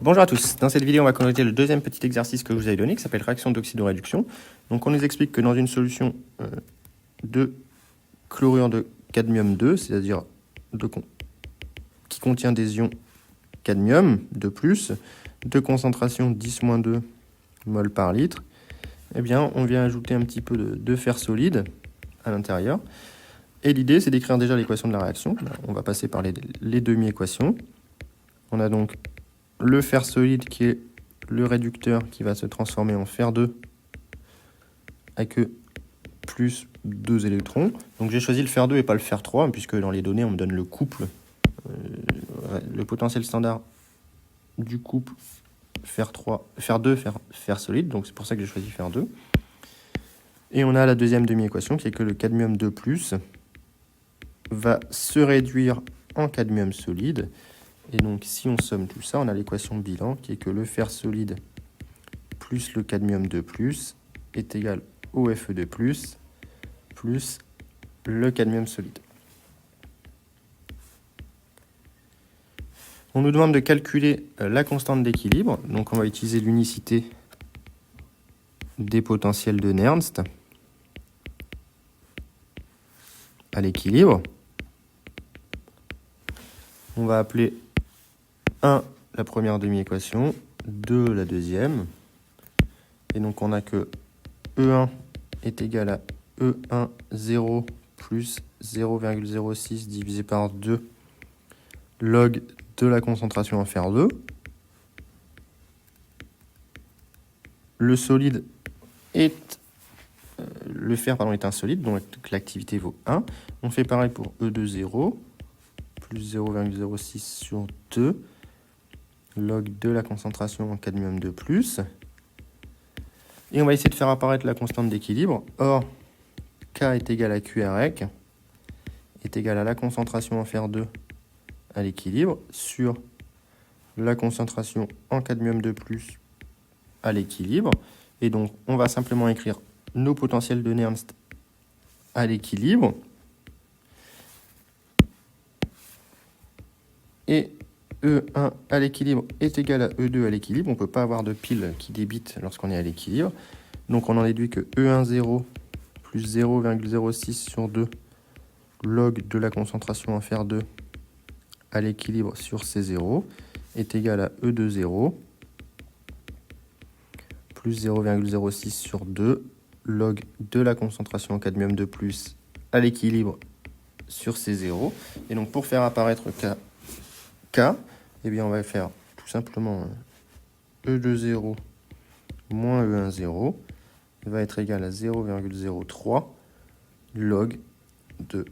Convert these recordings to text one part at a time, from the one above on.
Bonjour à tous, dans cette vidéo on va corriger le deuxième petit exercice que je vous avais donné qui s'appelle réaction d'oxydoréduction. Donc on nous explique que dans une solution de chlorure de cadmium 2, c'est-à-dire qui contient des ions cadmium 2+, de concentration 10-2 mol par litre, eh bien on vient ajouter un petit peu de fer solide à l'intérieur. Et l'idée c'est d'écrire déjà l'équation de la réaction. On va passer par les demi-équations. On a donc le fer solide qui est le réducteur qui va se transformer en fer 2 avec plus 2 électrons. Donc j'ai choisi le fer 2 et pas le fer 3 puisque dans les données on me donne le couple, le potentiel standard du couple fer 2, fer solide. Donc c'est pour ça que j'ai choisi fer 2. Et on a la deuxième demi-équation qui est que le cadmium 2+ va se réduire en cadmium solide. Et donc, si on somme tout ça, on a l'équation bilan qui est que le fer solide plus le cadmium 2+ est égal au Fe2+ plus le cadmium solide. On nous demande de calculer la constante d'équilibre. Donc, on va utiliser l'unicité des potentiels de Nernst à l'équilibre. On va appeler 1 la première demi-équation, 2 la deuxième. Et donc on a que E1 est égal à E1 0 plus 0,06 divisé par 2 log de la concentration en fer 2. Le solide est le fer est un solide, donc l'activité vaut 1. On fait pareil pour E2 0 plus 0,06 sur 2 log de la concentration en cadmium 2+. Et on va essayer de faire apparaître la constante d'équilibre. Or, K est égal à QREC, est égal à la concentration en fer 2 à l'équilibre, sur la concentration en cadmium 2+ à l'équilibre. Et donc, on va simplement écrire nos potentiels de Nernst à l'équilibre. Et E1 à l'équilibre est égal à E2 à l'équilibre. On ne peut pas avoir de pile qui débite lorsqu'on est à l'équilibre. Donc on en déduit que E1 0 plus 0,06 sur 2 log de la concentration en fer 2 à l'équilibre sur C0 est égal à E2 0 plus 0,06 sur 2 log de la concentration en cadmium 2+ à l'équilibre sur C0. Et donc pour faire apparaître K, eh bien on va faire tout simplement E2 0 moins E1 0 va être égal à 0,03 log de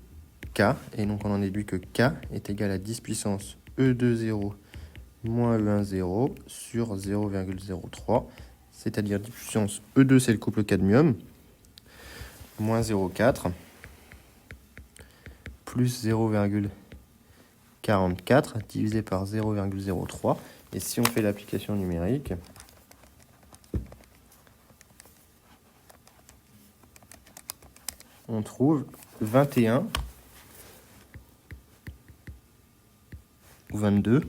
K. Et donc on en déduit que K est égal à 10 puissance E2 0 moins E1 0 sur 0,03, c'est-à-dire 10 puissance E2 c'est le couple cadmium, moins 0,4 plus 0,44 divisé par 0,03. Et si on fait l'application numérique, on trouve 21 ou 22.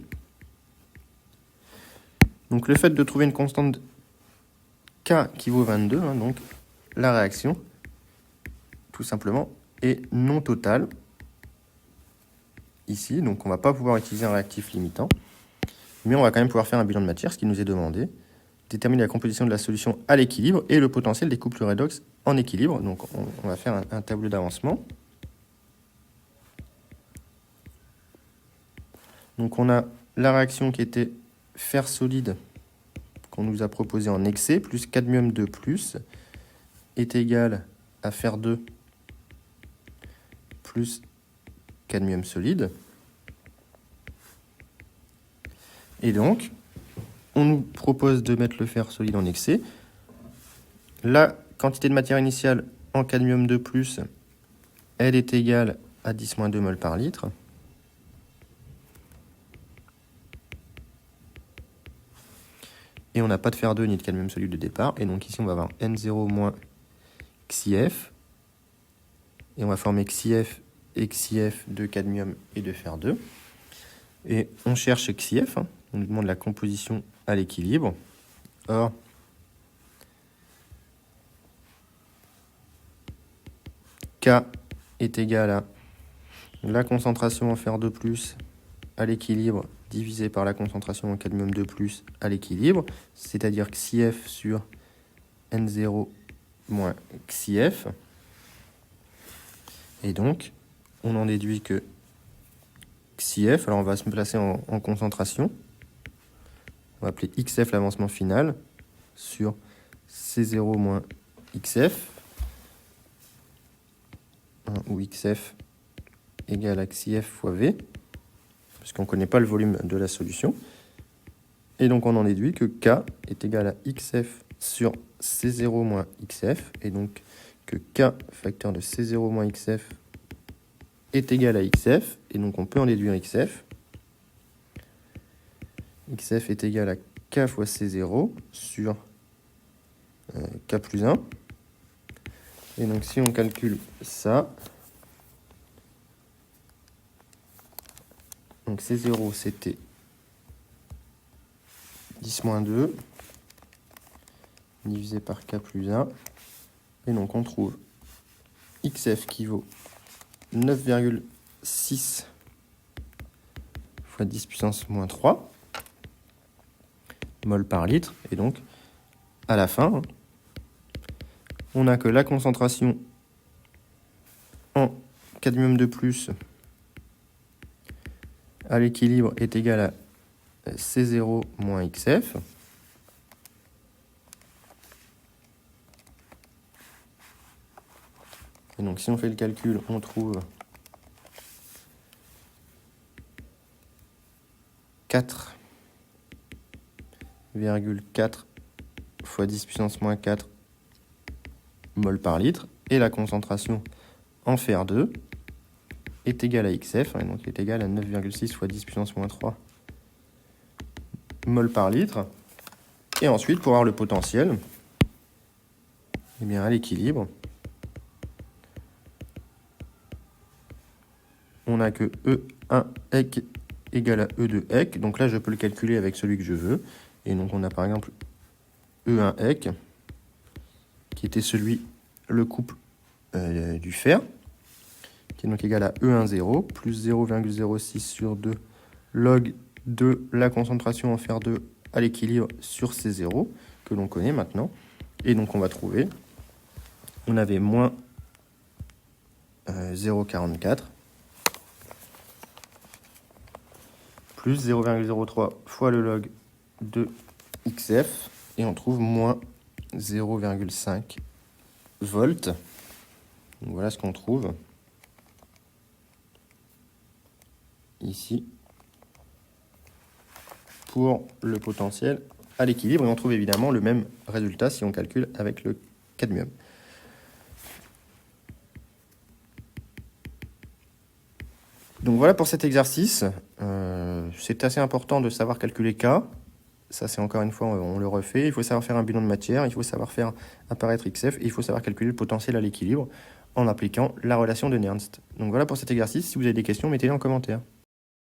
Donc le fait de trouver une constante K qui vaut 22, donc la réaction, tout simplement, est non totale. Ici, donc on ne va pas pouvoir utiliser un réactif limitant, mais on va quand même pouvoir faire un bilan de matière, ce qui nous est demandé. Déterminer la composition de la solution à l'équilibre et le potentiel des couples redox en équilibre. Donc on va faire un tableau d'avancement. Donc on a la réaction qui était fer solide qu'on nous a proposé en excès plus cadmium 2+ est égal à fer 2 plus cadmium solide. Et donc, on nous propose de mettre le fer solide en excès. La quantité de matière initiale en cadmium 2+, elle est égale à 10-2 mol par litre. Et on n'a pas de fer 2 ni de cadmium solide de départ. Et donc ici, on va avoir N0 moins XIF. Et on va former XIF et XIF de cadmium et de fer 2. Et on cherche XIF, On nous demande la composition à l'équilibre. Or, K est égal à la concentration en fer2+ à l'équilibre divisé par la concentration en cadmium 2+ à l'équilibre, c'est-à-dire XIF sur N0 moins XIF. Et donc, on en déduit que XIF, alors on va se placer en concentration, on va appeler XF l'avancement final, sur C0 moins XF, où XF égale à XIF fois V, puisqu'on ne connaît pas le volume de la solution. Et donc on en déduit que K est égal à XF sur C0 moins XF, et donc que K facteur de C0 moins XF est égal à XF, et donc on peut en déduire XF. XF est égal à K fois C0 sur K plus 1. Et donc si on calcule ça, donc C0 c'était 10-2 divisé par K plus 1. Et donc on trouve XF qui vaut 9,6 fois 10 puissance moins 3 mol par litre. Et donc, à la fin, on n'a que la concentration en cadmium 2+ à l'équilibre est égale à C0 moins XF. Et donc, si on fait le calcul, on trouve 4,4 fois 10 puissance moins 4 mol par litre. Et la concentration en fer2 est égale à XF, et donc est égale à 9,6 fois 10 puissance moins 3 mol par litre. Et ensuite, pour avoir le potentiel, eh bien à l'équilibre, on n'a que E1 EC égale à E2 EC. Donc là, je peux le calculer avec celui que je veux. Et donc, on a par exemple E1 EC, qui était le couple du fer, qui est donc égal à E10 plus 0,06 sur 2 log de la concentration en fer2 à l'équilibre sur C0, que l'on connaît maintenant. Et donc, on va trouver, on avait moins 0,44 plus 0,03 fois le log de XF, et on trouve moins 0,5 volts. Donc voilà ce qu'on trouve ici pour le potentiel à l'équilibre, et on trouve évidemment le même résultat si on calcule avec le cadmium. Donc voilà pour cet exercice. C'est assez important de savoir calculer K. Ça, c'est encore une fois, on le refait. Il faut savoir faire un bilan de matière, il faut savoir faire apparaître XF, et il faut savoir calculer le potentiel à l'équilibre en appliquant la relation de Nernst. Donc voilà pour cet exercice. Si vous avez des questions, mettez-les en commentaire.